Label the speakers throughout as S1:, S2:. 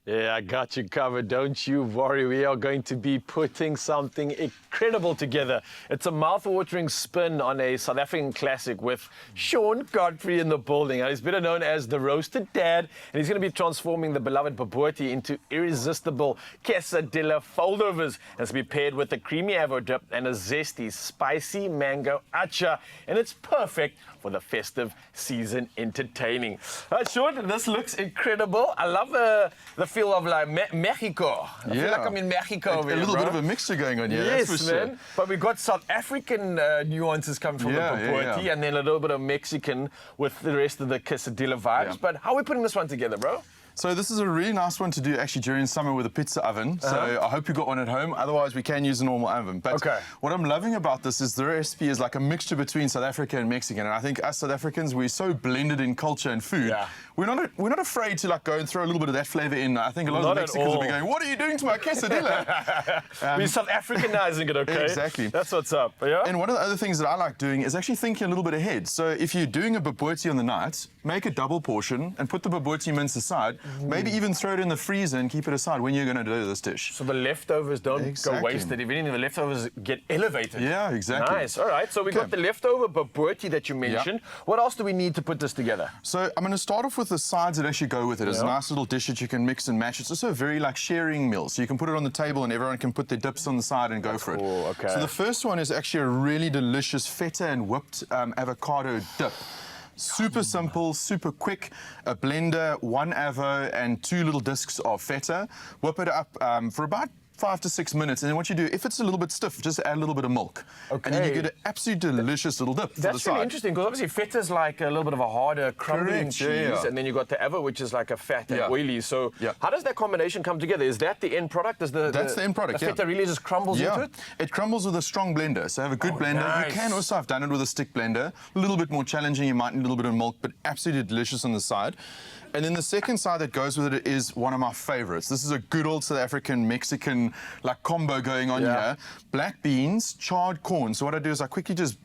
S1: Yeah, I got you covered. Don't you worry. We are going to be putting something incredible together. It's a mouth-watering spin on a South African classic with Sean Godfrey in the building. He's better known as the Roasted Dad, and he's going to be transforming the beloved Bobotie into irresistible Quesadilla foldovers. And it's going to be paired with a creamy avo dip and a zesty, spicy mango Atchar, and it's perfect for the festive season entertaining. Sean, this looks incredible. I love the feel of like Mexico. I feel like I'm in Mexico over
S2: a
S1: here,
S2: little
S1: bro.
S2: bit of a mixture going on here,
S1: Yes,
S2: that's for
S1: man.
S2: sure.
S1: But we've got South African nuances coming from the Bobotie, and then a little bit of Mexican with the rest of the Quesadilla vibes.
S2: Yeah.
S1: But how are we putting this one together, bro?
S2: So this is a really nice one to do actually during summer with a pizza oven. So I hope you got one at home. Otherwise, we can use a normal oven. But what I'm loving about this is the recipe is like a mixture between South Africa and Mexican. And I think us South Africans, we're so blended in culture and food.
S1: Yeah.
S2: We're not afraid to like go and throw a little bit of that flavor in. I think a lot of Mexicans will be going, "What are you doing to my quesadilla?"
S1: We're South Africanizing it, okay?
S2: Exactly.
S1: That's what's up. Yeah.
S2: And one of the other things that I like doing is actually thinking a little bit ahead. So if you're doing a Bobotie on the night, make a double portion and put the Bobotie mince aside. Maybe even throw it in the freezer and keep it aside when you're going to do this dish.
S1: So the leftovers don't go wasted. If anything, the leftovers get elevated.
S2: Yeah, exactly.
S1: Nice. All right. So we got the leftover Bobotie that you mentioned. What else do we need to put this together?
S2: So I'm going to start off with the sides that actually go with it. It's a nice little dish that you can mix and match. It's also a very like sharing meal. So you can put it on the table and everyone can put their dips on the side and go for it.
S1: Okay.
S2: So the first one is actually a really delicious feta and whipped avocado dip. Super simple, super quick. A blender, 1 avo and 2 little discs of feta. Whip it up for about 5 to 6 minutes, and then what you do, if it's a little bit stiff, just add a little bit of milk.
S1: Okay.
S2: And then you get an absolutely delicious little dip.
S1: That's really interesting, because obviously feta's like a little bit of a harder crumbling cheese, and then you got the avo, which is like a fat and oily. So how does that combination come together? Is that the end product? That's
S2: the end product,
S1: the feta really just crumbles into it?
S2: It crumbles with a strong blender, so have a good blender.
S1: Nice.
S2: You can also have done it with a stick blender. A little bit more challenging, you might need a little bit of milk, but absolutely delicious on the side. And then the second side that goes with it is one of my favorites. This is a good old South African, Mexican like combo going on here. Black beans, charred corn. So what I do is I quickly just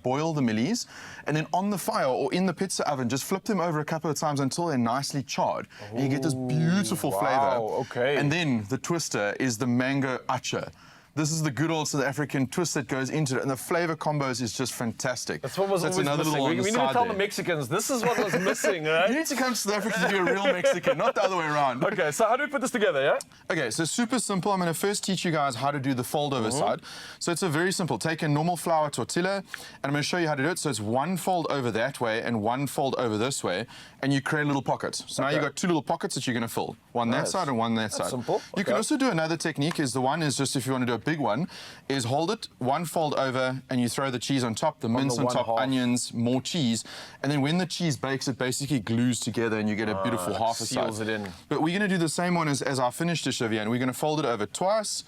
S2: boil the millies, and then on the fire or in the pizza oven, just flip them over a couple of times until they're nicely charred. And you get this beautiful flavor.
S1: Okay.
S2: And then the twister is the mango Atchar. This is the good old South African twist that goes into it, and the flavor combos is just fantastic.
S1: That's what was always missing. We need to tell the Mexicans, this is what was missing, right?
S2: You need to come to South Africa to be a real Mexican, not the other way around.
S1: Okay, so how do we put this together, yeah?
S2: Okay, so super simple. I'm going to first teach you guys how to do the fold-over side. So it's a very simple. Take a normal flour tortilla, and I'm going to show you how to do it. So it's 1 fold over that way and 1 fold over this way, and you create a little pocket. So now you've got 2 little pockets that you're going to fill. One that side and one that side.
S1: Simple.
S2: You can also do another technique, is the one is just if you want to do a big one, is hold it, 1 fold over, and you throw the cheese on top, the mince on top, onions, more cheese, and then when the cheese bakes, it basically glues together and you get a beautiful half a side.
S1: Seals it in.
S2: But we're going to do the same one as our finished dish over here, and we're going to fold it over twice,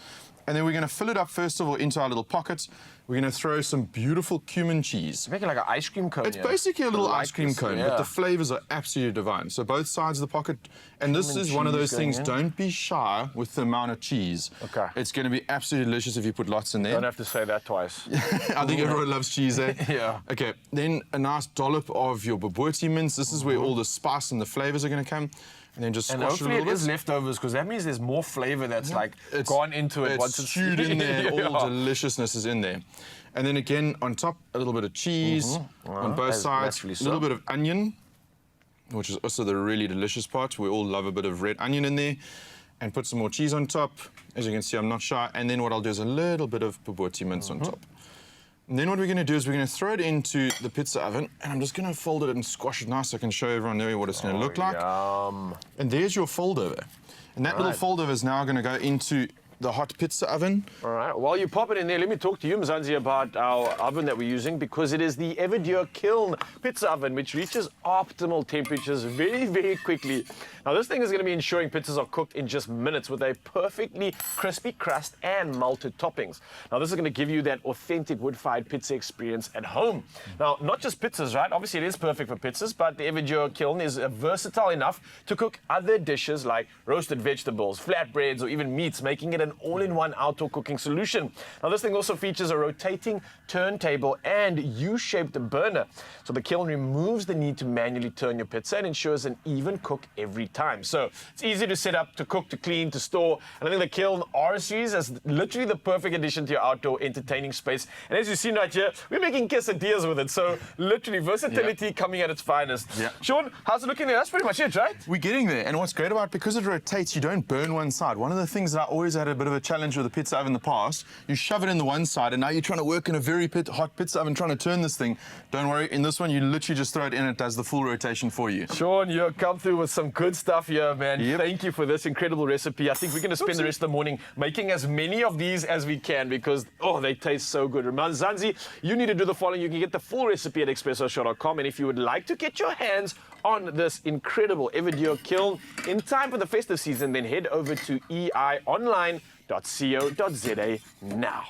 S2: and then we're going to fill it up first of all into our little pocket. We're going to throw some beautiful cumin cheese.
S1: Make it like an ice cream cone.
S2: It's basically a little ice cream cone, but the flavors are absolutely divine. So both sides of the pocket, and this is one of those things, don't be shy with the amount of cheese.
S1: Okay.
S2: It's going to be absolutely delicious if you put lots in there.
S1: Don't have to say that twice.
S2: I think everyone loves cheese, eh?
S1: Yeah.
S2: Okay, then a nice dollop of your Bobotie mince. This is where all the spice and the flavors are going to come. And then just squash it a little bit.
S1: Hopefully it is leftovers, because that means there's more flavor that's like gone into it once it's
S2: stewed in there. All deliciousness is in there. And then again, on top, a little bit of cheese on both sides, a little bit of onion, which is also the really delicious part. We all love a bit of red onion in there. And put some more cheese on top. As you can see, I'm not shy. And then what I'll do is a little bit of Bobotie mince on top. And then what we're going to do is we're going to throw it into the pizza oven, and I'm just going to fold it and squash it nice so I can show everyone there what it's going to look like. And there's your fold over. And that little fold over is now going to go into the hot pizza oven.
S1: All right, while you pop it in there, let me talk to you, Mzansi, about our oven that we're using, because it is the Everdeer Kiln pizza oven, which reaches optimal temperatures very, very quickly. Now, this thing is going to be ensuring pizzas are cooked in just minutes with a perfectly crispy crust and malted toppings. Now, this is going to give you that authentic wood-fired pizza experience at home. Now, not just pizzas, right? Obviously, it is perfect for pizzas, but the Everdeer Kiln is versatile enough to cook other dishes like roasted vegetables, flatbreads, or even meats, making it an an all-in-one outdoor cooking solution. Now, this thing also features a rotating turntable and U-shaped burner. So the kiln removes the need to manually turn your pizza and ensures an even cook every time. So it's easy to set up, to cook, to clean, to store. And I think the Kiln R series is literally the perfect addition to your outdoor entertaining space. And as you've seen right here, we're making quesadillas with it. So literally versatility coming at its finest.
S2: Yeah.
S1: Sean, how's it looking there? That's pretty much it, right?
S2: We're getting there. And what's great about it, because it rotates, you don't burn one side. One of the things that I always had a bit of a challenge with the pizza oven in the past, you shove it in the one side and now you're trying to work in a very hot pizza oven trying to turn this thing. Don't worry, in this one, you literally just throw it in, it does the full rotation for you.
S1: Sean, you've come through with some good stuff here, man.
S2: Yep.
S1: Thank you for this incredible recipe. I think we're going to spend the rest of the morning making as many of these as we can because, oh, they taste so good. Zanzi, you need to do the following. You can get the full recipe at expressoshow.com. And if you would like to get your hands on this incredible Everdeer kiln in time for the festive season, then head over to EONLINE.co.za now.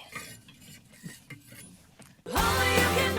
S3: Only you can